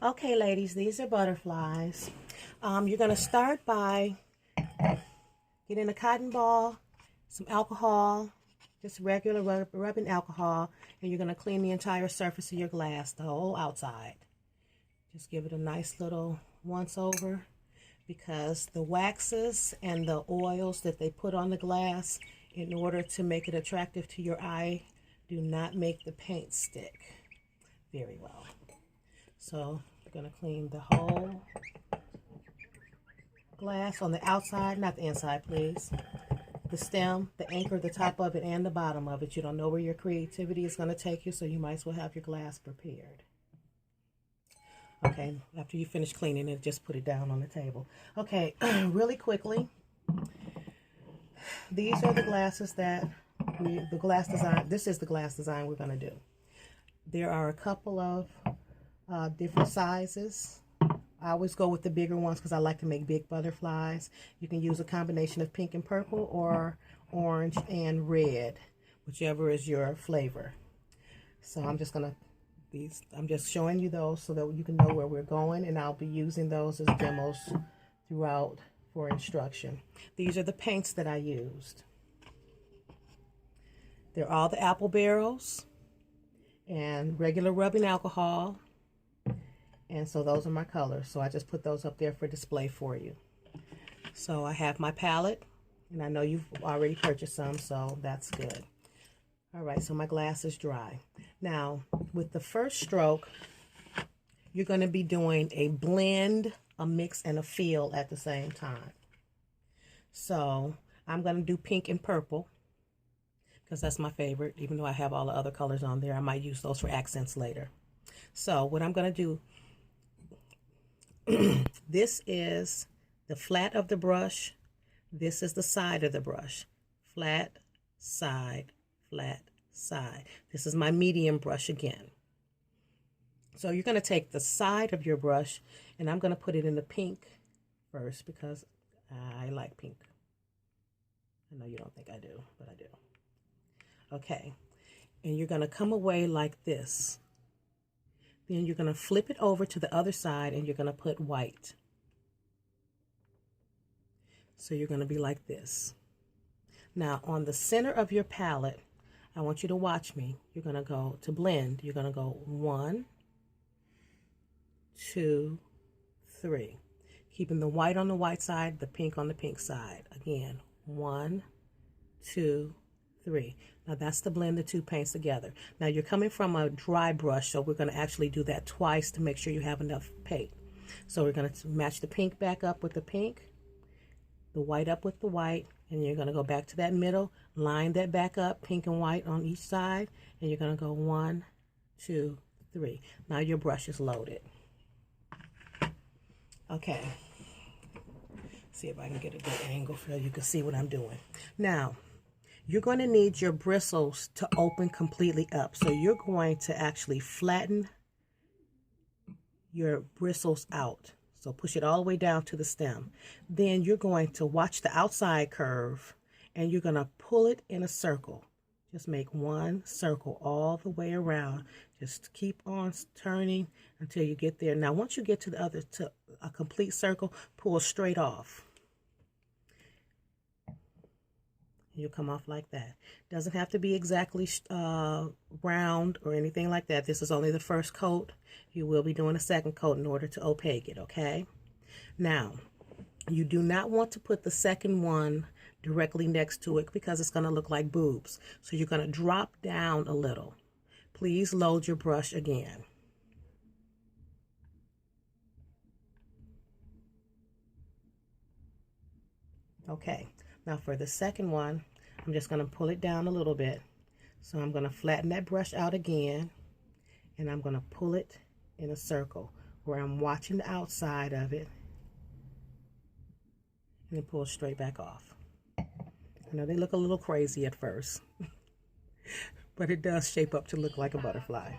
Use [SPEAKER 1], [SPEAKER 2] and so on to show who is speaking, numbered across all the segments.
[SPEAKER 1] Okay, ladies, these are butterflies. You're going to start by getting a cotton ball, some alcohol, just regular rubbing alcohol, and you're going to clean the entire surface of your glass, the whole outside. Just give it a nice little once over, because the waxes and the oils that they put on the glass in order to make it attractive to your eye do not make the paint stick very well. So you're going to clean the whole glass on the outside, not the inside, please. The stem, the anchor, the top of it, and the bottom of it. You don't know where your creativity is going to take you, so you might as well have your glass prepared. Okay, after you finish cleaning it, just put it down on the table. Okay, really quickly, these are the glasses that the glass design, this is the glass design we're going to do. There are a couple of different sizes. I always go with the bigger ones because I like to make big butterflies. You can use a combination of pink and purple or orange and red, whichever is your flavor. So I'm just showing you those so that you can know where we're going, and I'll be using those as demos throughout for instruction. These are the paints that I used. They're all the apple barrels and regular rubbing alcohol. And so those are my colors. So I just put those up there for display for you. So I have my palette, and I know you've already purchased some, so that's good. All right, so my glass is dry. Now, with the first stroke, you're going to be doing a blend, a mix, and a fill at the same time. So I'm going to do pink and purple because that's my favorite. Even though I have all the other colors on there, I might use those for accents later. So what I'm going to do, this is the flat of the brush. This is the side of the brush. Flat, side, flat, side. This is my medium brush again. So you're going to take the side of your brush, and I'm going to put it in the pink first because I like pink. I know you don't think I do, but I do. Okay. And you're going to come away like this. Then you're going to flip it over to the other side, and you're going to put white. So you're going to be like this. Now, on the center of your palette, I want you to watch me. You're going to go to blend. You're going to go 1, 2, 3. Keeping the white on the white side, the pink on the pink side. Again, 1, 2, 3. Now that's to blend the two paints together. Now you're coming from a dry brush, so we're going to actually do that twice to make sure you have enough paint. So we're going to match the pink back up with the pink, the white up with the white, and you're going to go back to that middle, line that back up, pink and white on each side, and you're going to go 1, 2, 3. Now your brush is loaded. Okay. See if I can get a good angle so you can see what I'm doing. Now, you're going to need your bristles to open completely up. So you're going to actually flatten your bristles out. So push it all the way down to the stem. Then you're going to watch the outside curve, and you're going to pull it in a circle. Just make one circle all the way around. Just keep on turning until you get there. Now, once you get to a complete circle, pull straight off. You'll come off like that. Doesn't have to be exactly round or anything like that. This is only the first coat. You will be doing a second coat in order to opaque it, okay? Now, you do not want to put the second one directly next to it because it's going to look like boobs. So you're going to drop down a little. Please load your brush again. Okay. Now for the second one, I'm just going to pull it down a little bit. So I'm going to flatten that brush out again, and I'm going to pull it in a circle where I'm watching the outside of it, and then pull straight back off. I know they look a little crazy at first, but it does shape up to look like a butterfly.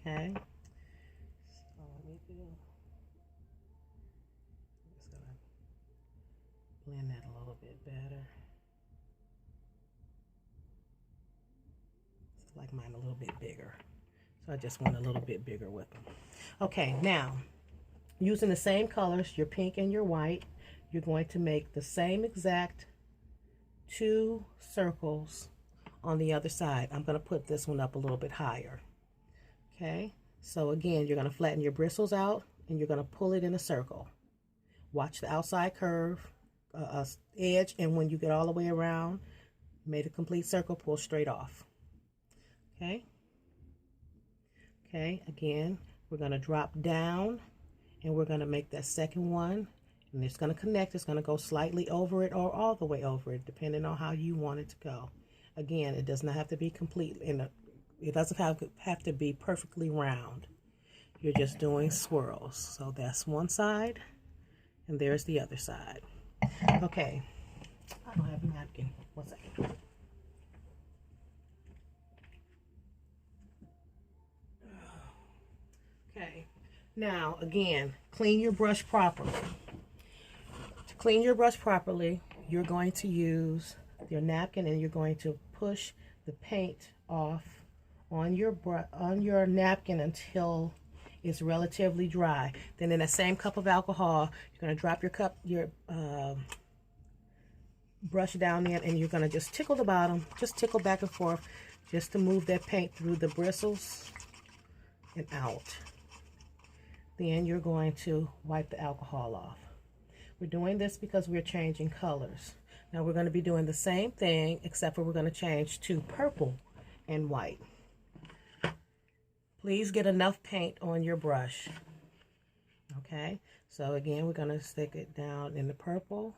[SPEAKER 1] Okay. So just going to blend that a little bit better. I like mine a little bit bigger. So I just went a little bit bigger with them. Okay, now, using the same colors, your pink and your white, you're going to make the same exact 2 circles on the other side. I'm going to put this one up a little bit higher. Okay, so again, you're going to flatten your bristles out and you're going to pull it in a circle. Watch the outside curve, edge, and when you get all the way around, made a complete circle, pull straight off. Okay. Okay, again, we're going to drop down and we're going to make that second one, and it's going to connect. It's going to go slightly over it or all the way over it, depending on how you want it to go. Again, it does not have to be complete, it doesn't have to be perfectly round. You're just doing swirls. So that's one side, and there's the other side. Okay, I don't have a napkin. 1 second. Okay, now again, clean your brush properly. To clean your brush properly, you're going to use your napkin and you're going to push the paint off on your napkin until it's relatively dry. Then in that same cup of alcohol, you're going to drop your brush down in, and you're going to just tickle the bottom, just tickle back and forth, just to move that paint through the bristles and out. Then you're going to wipe the alcohol off. We're doing this because we're changing colors. Now we're going to be doing the same thing, except for we're going to change to purple and white. Please get enough paint on your brush. Okay, so again, we're going to stick it down in the purple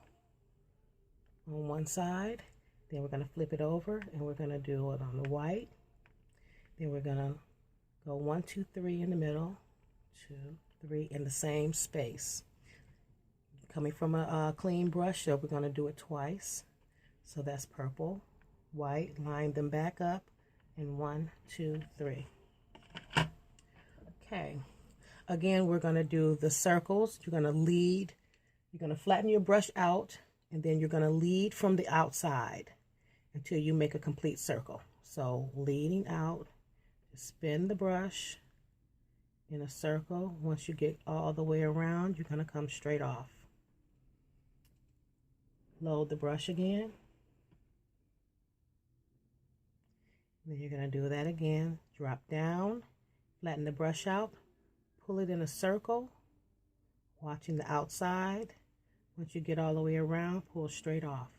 [SPEAKER 1] on one side. Then we're going to flip it over and we're going to do it on the white. Then we're going to go 1, 2, 3 in the middle, 2, 3 in the same space. Coming from a clean brush, so we're going to do it twice. So that's purple, white, line them back up, and 1, 2, 3. Okay, again, we're going to do the circles. You're going to flatten your brush out, and then you're going to lead from the outside until you make a complete circle. So leading out, spin the brush in a circle. Once you get all the way around, you're going to come straight off. Load the brush again. Then you're going to do that again. Drop down, flatten the brush out, pull it in a circle, watching the outside. Once you get all the way around, pull straight off,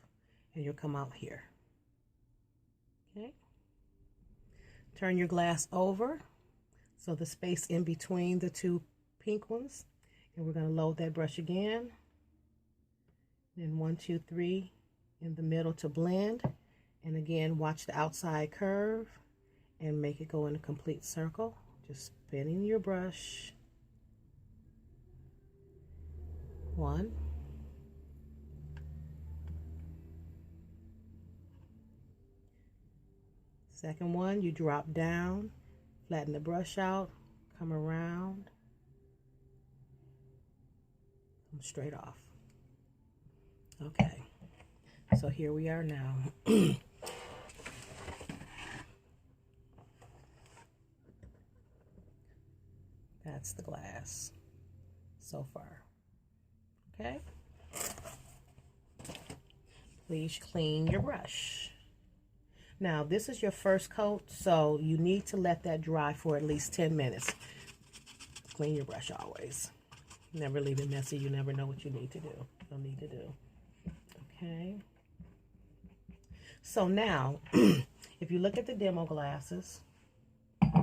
[SPEAKER 1] and you'll come out here. Okay. Turn your glass over, so the space in between the 2 pink ones, and we're going to load that brush again. Then 1, 2, 3 in the middle to blend, and again, watch the outside curve and make it go in a complete circle. Just spinning your brush. 1. Second one, you drop down, flatten the brush out, come around, come straight off. Okay, so here we are now. That's the glass so far. Okay, please clean your brush. Now, this is your first coat, so you need to let that dry for at least 10 minutes. Clean your brush always. Never leave it messy. You never know what you need to do. You'll need to do. Okay. So now, if you look at the demo glasses, no,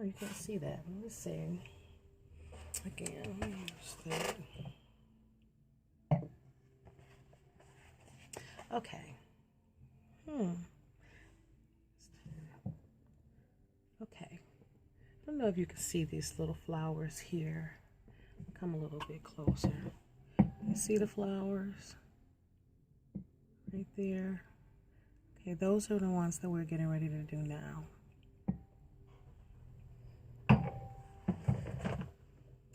[SPEAKER 1] you can't see that. Let me see. Again, okay. Okay. I don't know if you can see these little flowers here. Come a little bit closer. You see the flowers right there? Okay, those are the ones that we're getting ready to do now.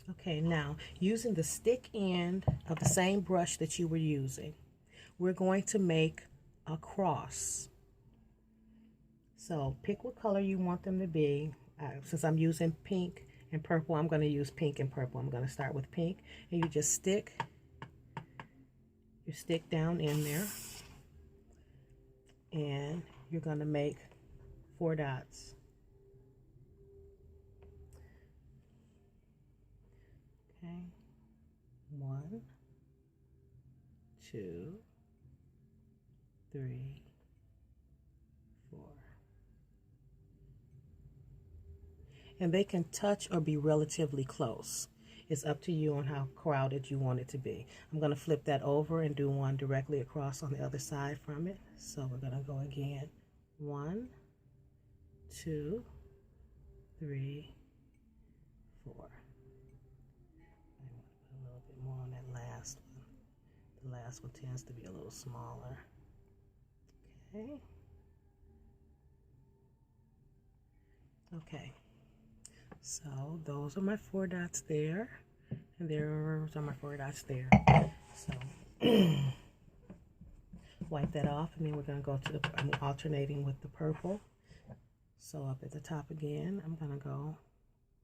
[SPEAKER 1] Okay, now using the stick end of the same brush that you were using, we're going to make a cross So pick what color you want them to be. Since I'm using pink and purple, I'm going to use pink and purple. I'm going to start with pink, and you just stick your stick down in there, and you're going to make 4 dots. Okay, 1, 2, 3, 4. And they can touch or be relatively close. It's up to you on how crowded you want it to be. I'm going to flip that over and do one directly across on the other side from it. So we're going to go again. 1, 2, 3, 4. I want to put a little bit more on that last one. The last one tends to be a little smaller. Okay. Okay. So those are my 4 dots there, and there's are my 4 dots there. So wipe that off, and then we're going to go to the, I'm alternating with the purple. So up at the top again, I'm going to go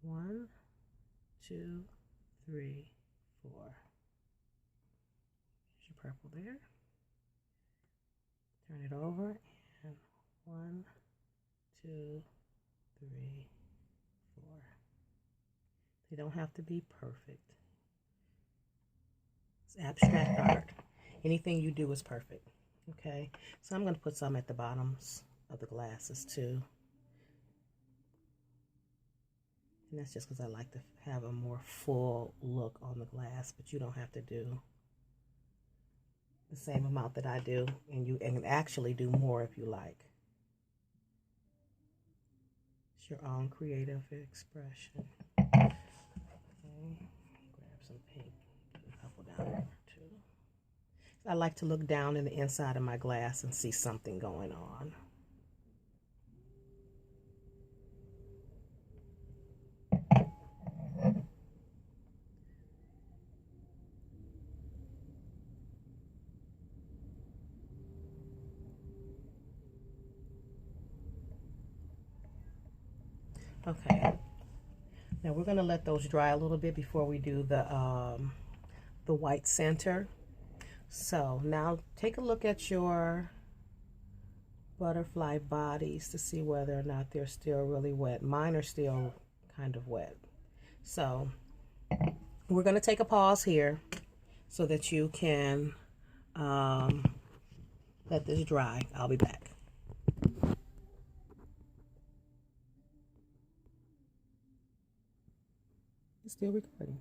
[SPEAKER 1] 1, 2, 3, 4. There's your purple there. Turn it over, and 1, 2, 3, 4. They don't have to be perfect. It's abstract art. Anything you do is perfect. Okay, so I'm going to put some at the bottoms of the glasses too. And that's just because I like to have a more full look on the glass, but you don't have to do the same amount that I do, and you can actually do more if you like. It's your own creative expression. Okay, grab some pink, put a couple down there too. I like to look down in the inside of my glass and see something going on. Okay, now we're going to let those dry a little bit before we do the white center. So now take a look at your butterfly bodies to see whether or not they're still really wet. Mine are still kind of wet. So we're going to take a pause here so that you can let this dry. I'll be back. It's still recording.